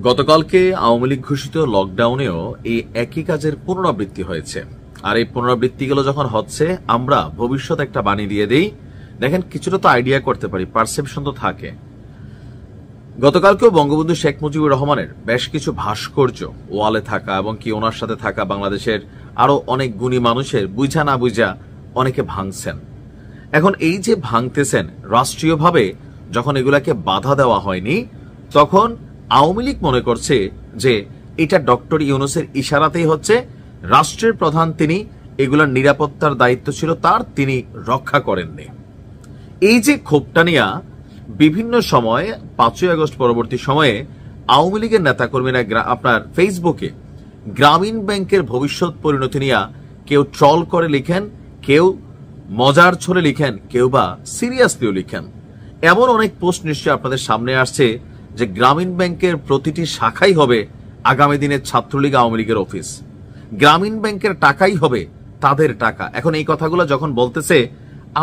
গতকালকে আওয়ামী লীগ ঘোষিত লকডাউনেও এই একই কাজের পুনরাবৃত্তি হয়েছে। আর এই পুনরাবৃত্তিগুলো যখন হচ্ছে, আমরা ভবিষ্যৎ একটা বাণী দিয়ে দেই। দেখেন, কিছুটা তো আইডিয়া করতে পারি, পারসেপশন তো থাকে। গতকালকেও বঙ্গবন্ধু শেখ মুজিবুর রহমানের বেশ কিছু ভাস্কর্য ওয়ালে থাকা এবং কি ওনার সাথে থাকা বাংলাদেশের আরো অনেক গুণী মানুষের বুঝা না বুঝা অনেকে ভাঙছেন। এখন এই যে ভাঙতেছেন, রাষ্ট্রীয়ভাবে যখন এগুলাকে বাধা দেওয়া হয়নি, তখন আওয়ামী লীগ মনে করছে যে এটা ডক্টর ইউনূসের ইশারাতেই হচ্ছে, রাষ্ট্রের প্রধান তিনি, এগুলার নিরাপত্তার দায়িত্ব ছিল তার, তিনি রক্ষা করেননি। এই যে ক্ষোভটা নিয়ে বিভিন্ন সময় 5ই আগস্ট পরবর্তী সময়ে আওয়ামী লীগের নেতাকর্মীরা আপনার ফেসবুকে গ্রামীণ ব্যাংকের ভবিষ্যৎ পরিণতি নিয়ে কেউ ট্রল করে লিখেন, কেউ মজার ছলে লিখেন, কেউ বা সিরিয়াসলিও লিখেন। এমন অনেক পোস্ট নিশ্চয়ই আপনাদের সামনে আসছে যে গ্রামীণ ব্যাংকের প্রতিটি শাখাই হবে আগামী দিনের ছাত্রলীগ আওয়ামী লীগের অফিস, গ্রামীণ ব্যাংকের টাকাই হবে তাদের টাকা। এখন এই কথাগুলো যখন বলতেছে,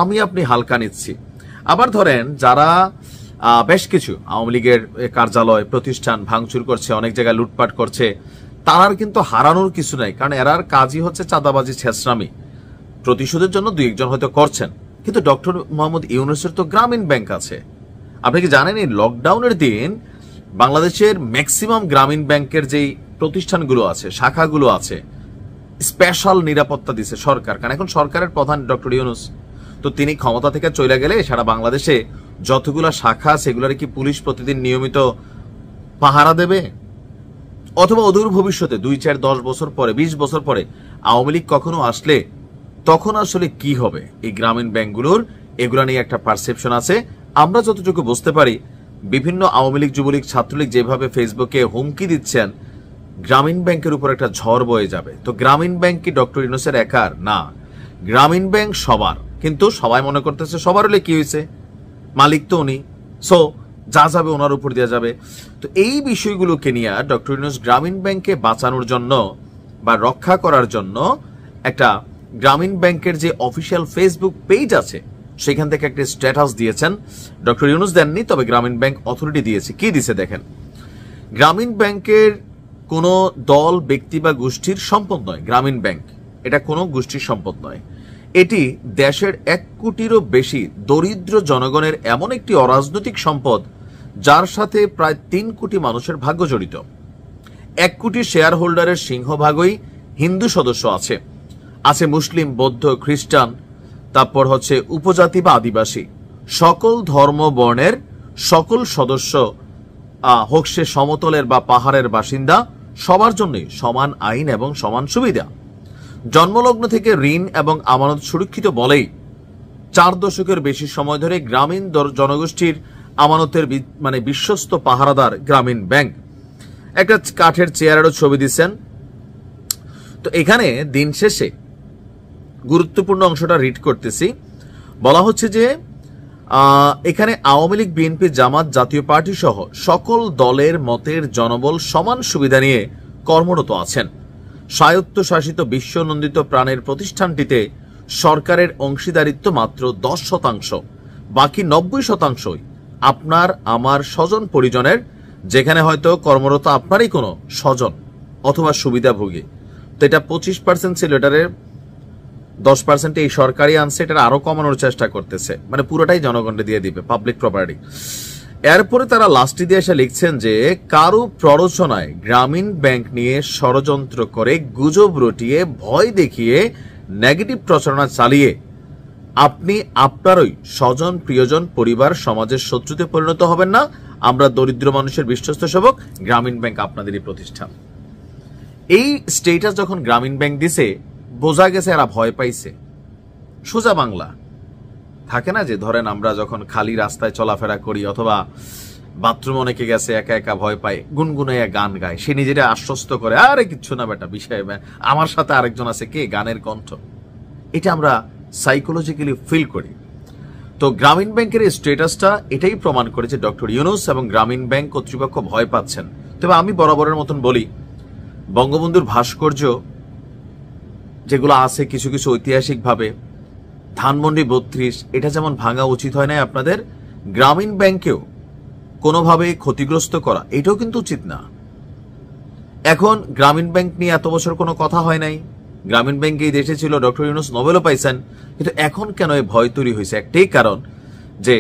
আমি আপনি হালকা নিচ্ছি। আবার ধরেন, যারা বেশ কিছু আওয়ামী লীগের কার্যালয় প্রতিষ্ঠান ভাঙচুর করছে, অনেক জায়গায় লুটপাট করছে, তারার কিন্তু হারানোর কিছু নাই, কারণ এরার কাজই হচ্ছে চাঁদাবাজি, ছেঁচড়ামি। প্রতিশোধের জন্য দুই একজন হয়তো করছেন, কিন্তু ডক্টর মোহাম্মদ ইউনূসের তো গ্রামীণ ব্যাংক আছে। আপনি কি জানেন, এই লকডাউনের দিন বাংলাদেশের ম্যাক্সিমাম গ্রামীণ ব্যাংকের যেই প্রতিষ্ঠানগুলো আছে, শাখাগুলো আছে, স্পেশাল নিরাপত্তা দিছে সরকার। কারণ এখন সরকারের প্রধান ডক্টর ইউনূস, তো তিনি ক্ষমতা থেকে চলে গেলে সারা বাংলাদেশে যতগুলো শাখা সেগুলোর কি পুলিশ প্রতিদিন নিয়মিত পাহারা দেবে? অথবা অদূর ভবিষ্যতে 2, 4, 10 বছর পরে, 20 বছর পরে আওয়ামী লীগ কখনো আসলে তখন আসলে কি হবে এই গ্রামীণ ব্যাংকগুলোর? এগুলা নিয়ে একটা পারসেপশন আছে। আমরা যতটুকু বুঝতে পারি, বিভিন্ন আওয়ামী লীগ, যুবলীগ, ছাত্রলীগ যেভাবে ফেসবুকে হুমকি দিচ্ছেন, গ্রামীণ ব্যাংকের উপর একটা ঝড় বয়ে যাবে। তো গ্রামীণ ব্যাংক কি ডক্টর ইউনূসের একার? না, গ্রামীণ ব্যাংক সবার। কিন্তু সবাই মনে করতেছে সবার হলে কি হয়েছে, মালিক তো উনি, সো যা যাবে ওনার উপর দেওয়া যাবে। তো এই বিষয়গুলোকে নিয়ে ডক্টর ইউনূস গ্রামীণ ব্যাংকে বাঁচানোর জন্য বা রক্ষা করার জন্য একটা গ্রামীণ ব্যাংকের যে অফিসিয়াল ফেসবুক পেজ আছে সেখান থেকে একটা স্ট্যাটাস দিয়েছেন। ডক্টর ইউনূস দেননি, তবে গ্রামীণ ব্যাংক অথরিটি দিয়েছে। কি দিছে দেখেন, গ্রামীণ ব্যাংকের কোনো দল, ব্যক্তি বা গোষ্ঠীর সম্পদ নয়। গ্রামীণ ব্যাংক এটা কোনো গোষ্ঠীর সম্পদ নয়। এটি দেশের 1 কোটিরও বেশি দরিদ্র জনগণের এমন একটি অরাজনৈতিক সম্পদ, যার সাথে প্রায় 3 কোটি মানুষের ভাগ্য জড়িত। 1 কোটি শেয়ার হোল্ডারের সিংহভাগই হিন্দু সদস্য আছে, আছে মুসলিম, বৌদ্ধ, খ্রিস্টান, তারপর হচ্ছে উপজাতি বা আদিবাসী। সকল ধর্ম বর্ণের সকল সদস্য, হোক সে সমতলের বা পাহাড়ের বাসিন্দা, সবার জন্যই সমান আইন এবং সমান সুবিধা। জন্মলগ্ন থেকে ঋণ এবং আমানত সুরক্ষিত বলেই 4 দশকের বেশি সময় ধরে গ্রামীণ জনগোষ্ঠীর আমানতের বিশ্বস্ত পাহারাদার গ্রামীণ ব্যাংক। একটা কাঠের চেয়ারেরও ছবি দিচ্ছেন। তো এখানে দিন শেষে গুরুত্বপূর্ণ অংশটা রিড করতেছি। বলা হচ্ছে যে এখানে আওয়ামী লীগ, বিএনপি, জামাত, জাতীয় পার্টি সহ সকল দলের মতের জনবল সমান সুবিধা নিয়ে কর্মরত আছেন। স্বায়ত্তশাসিত বিশ্বনন্দিত প্রাণের প্রতিষ্ঠানটিতে সরকারের অংশীদারিত্ব মাত্র 10%, বাকি 90%ই আপনার আমার স্বজন পরিজনের, যেখানে হয়তো কর্মরত আপনারই কোনো স্বজন অথবা সুবিধাভোগী। তো এটা 25% ছিল, এটারে 10% এই সরকারি আনছে, এটা আরো কমানোর চেষ্টা করতেছে, মানে পুরোটাই জনগণকে দিয়ে দিবে, পাবলিক প্রপার্টি। এরপরে তারা লাস্টে দিয়ে এসে লিখছেন যে কারো প্ররোচনায় গ্রামীণ ব্যাংক নিয়ে ষড়যন্ত্র করে, গুজব রটিয়ে, ভয় দেখিয়ে, নেগেটিভ প্রচারণা চালিয়ে আপনি আপনারই স্বজন, প্রিয়জন, পরিবার, সমাজের শত্রুতে পরিণত হবেন না। আমরা দরিদ্র মানুষের বিশ্বস্ত সেবক, গ্রামীণ ব্যাংক আপনাদেরই প্রতিষ্ঠান। এই স্টেটাস যখন গ্রামীণ ব্যাংক দিছে, বোঝা গেছে এরা ভয় পাইছে। সোজা বাংলা থাকে না যে, ধরেন আমরা যখন খালি রাস্তায় চলাফেরা করি অথবা বাথরুম অনেকে গেছে, একা একা ভয় পায়, গুনগুনাইয়া গান গায়, সে নিজেরা আশ্বস্ত করে, আরে কিচ্ছু না বেটা, বিষয় আমার সাথে আরেকজন আছে, কে, গানের কণ্ঠ। এটা আমরা সাইকোলজিক্যালি ফিল করি। তো গ্রামীণ ব্যাংকের এই স্ট্যাটাসটা এটাই প্রমাণ করে যে ডক্টর ইউনূস এবং গ্রামীণ ব্যাংক কর্তৃপক্ষ ভয় পাচ্ছেন। তবে আমি বরাবরের মতন বলি, বঙ্গবন্ধুর ভাস্কর্য যেগুলো আছে কিছু কিছু ঐতিহাসিকভাবে, ধানমন্ডি 32, এটা যেমন ভাঙা উচিত হয় না আপনাদের, গ্রামীণ ব্যাংকেও কোনোভাবে ক্ষতিগ্রস্ত করা এটাও কিন্তু উচিত না। এখন গ্রামীণ ব্যাংক নিয়ে এত বছর কোনো কথা হয় নাই, গ্রামীণ ব্যাংক এই দেশে ছিল, ডক্টর ইউনূস নোবেলও পাইছেন, কিন্তু এখন কেন এই ভয় তৈরি হয়েছে? একটাই কারণ যে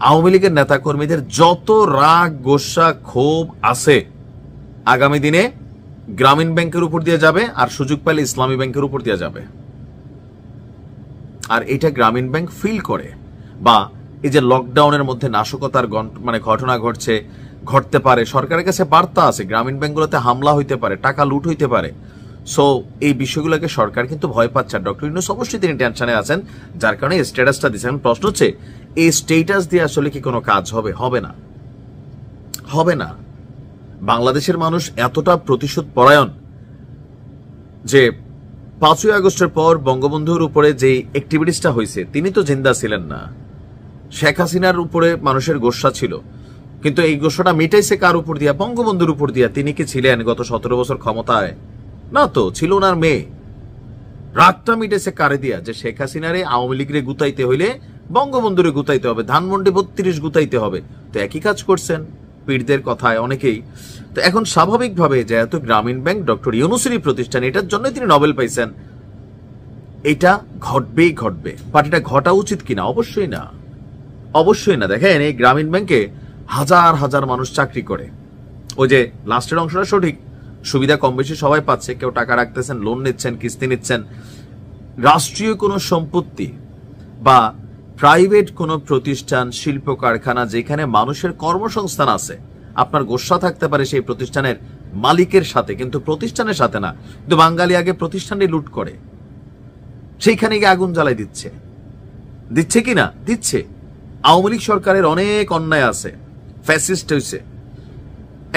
আওয়ামী লীগের নেতাকর্মীদের যত রাগ গোসা ক্ষোভ আছে আগামী দিনে গ্রামীণ ব্যাংকের উপর দিয়ে যাবে, আর সুযোগ পেলে ইসলামী ব্যাংকের উপর দিয়ে যাবে। আর এটা গ্রামীণ ব্যাংক ফিল করে, বা এই যে লকডাউনের মধ্যে নাশকতার ঘটনা ঘটতে পারে, সরকারের কাছে বার্তা আছে, গ্রামীণ ব্যাংকগুলোতে হামলা হইতে পারে, টাকা লুট হইতে পারে। সো এই বিষয়গুলোকে সরকার কিন্তু ভয় পাচ্ছে। ডক্টর ইউনূস অবশ্যই তিনি টেনশনে আছেন, যার কারণে এই স্ট্যাটাসটা দিচ্ছেন। প্রশ্ন হচ্ছে এই স্ট্যাটাস দিয়ে আসলে কি কোনো কাজ হবে? হবে না, হবে না। বাংলাদেশের মানুষ এতটা প্রতিশোধ পরায়ণ যে 5ই আগস্টের পর বঙ্গবন্ধুর উপরে যে অ্যাক্টিভিটিসটা হয়েছে, তিনি তো জিন্দা ছিলেন না। শেখ হাসিনার উপরে মানুষের গোসা ছিল, কিন্তু এই গোসাটা মিটাইছে কার উপর দিয়া? বঙ্গবন্ধুর উপর দিয়া। তিনি কি ছিলেন গত 17 বছর ক্ষমতায়? না তো, ছিল ওনার মেয়ে। রাগটা মিটেছে কারে দিয়া? যে শেখ হাসিনারে আওয়ামী লীগরে গুতাইতে হইলে বঙ্গবন্ধুরে গুতাইতে হবে, ধানমন্ডি 32 গুতাইতে হবে। তো একই কাজ করছেন পীরদের কথায় অনেকেই। তো এখন স্বাভাবিকভাবে যেহেতু গ্রামীণ ব্যাংক ডক্টর ইউনূসেরই প্রতিষ্ঠান, এটার জন্য তিনি নোবেল পাইছেন, এটা ঘটবেই ঘটবে। বাট এটা ঘটা উচিত কিনা? অবশ্যই না, অবশ্যই না। দেখেন, এই গ্রামীণ ব্যাংকে হাজার হাজার মানুষ চাকরি করে। ওই যে লাস্টের অংশটা সঠিক, সুবিধা কম বেশি সবাই পাচ্ছে, কেউ টাকা রাখতেছেন, লোন নিচ্ছেন, কিস্তি নিচ্ছেন। রাষ্ট্রীয় কোনো সম্পত্তি বা প্রাইভেট কোনো প্রতিষ্ঠান, শিল্প কারখানা যেখানে মানুষের কর্মসংস্থান আছে, আপনার গোসা থাকতে পারে সেই প্রতিষ্ঠানের মালিকের সাথে, কিন্তু প্রতিষ্ঠানের সাথে না। কিন্তু বাঙালি আগে প্রতিষ্ঠানে লুট করে, সেইখানে গিয়ে আগুন জ্বালাই দিচ্ছে। দিচ্ছে কিনা? দিচ্ছে। আওয়ামী লীগ সরকারের অনেক অন্যায় আছে, ফ্যাসিস্ট হয়েছে।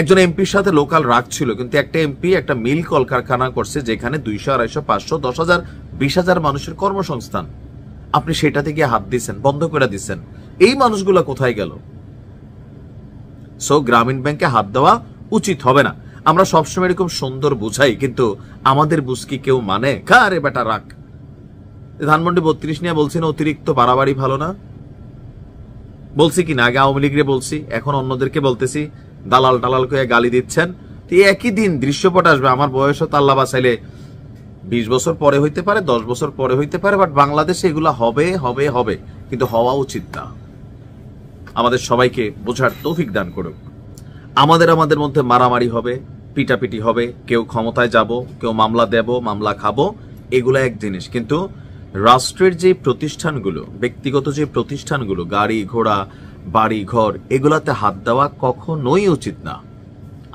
একজন এমপির সাথে লোকাল রাগ ছিল, কিন্তু একটা এমপি একটা মিল কলকারখানা করছে যেখানে 200, 250, 500, 10,000, 20,000 মানুষের কর্মসংস্থান। আপনি সেটাতে গিয়ে হাত দিচ্ছেন, বন্ধ করে দিচ্ছেন। এই মানুষগুলো কোথায় গেল? সো গ্রামীণ ব্যাংকে হাত দেওয়া উচিত হবে না। আমরা সবসময় এরকম সুন্দর বুঝাই, কিন্তু আমাদের বুঝ কি কেউ মানে? কারে বেটা রাখ। ধানমন্ডি 32 নিয়ে বলছি না, অতিরিক্ত বাড়াবাড়ি ভালো না? বলছি কিনা? আগে আওয়ামী লীগরে বলছি, এখন অন্যদেরকে বলতেছি। দালাল টালাল করে গালি দিচ্ছেন। একই দিন দৃশ্যপট আসবে। আমার বয়স তো আল্লাহ বাঁচাইলে 20 বছর পরে হইতে পারে, 10 বছর পরে হইতে পারে, বাট বাংলাদেশে এগুলো হবে হবে হবে, কিন্তু হওয়া উচিত না। আমাদের সবাইকে বোঝার তৌফিক দান করুক। আমাদের মধ্যে মারামারি হবে, পিটাপিটি হবে, কেউ ক্ষমতায় যাব, কেউ মামলা দেব, মামলা খাবো, এগুলো এক জিনিস। কিন্তু রাষ্ট্রের যে প্রতিষ্ঠানগুলো, ব্যক্তিগত যে প্রতিষ্ঠানগুলো, গাড়ি ঘোড়া, বাড়ি ঘর, এগুলাতে হাত দেওয়া কখনোই উচিত না।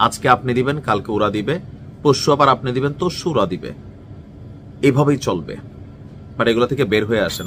আজকে আপনি দিবেন, কালকে ওরা দিবে, পরশু আবার আপনি দিবেন, তরশু ওরা দিবে। এভাবেই চলবে। বাট এগুলো থেকে বের হয়ে আসেন।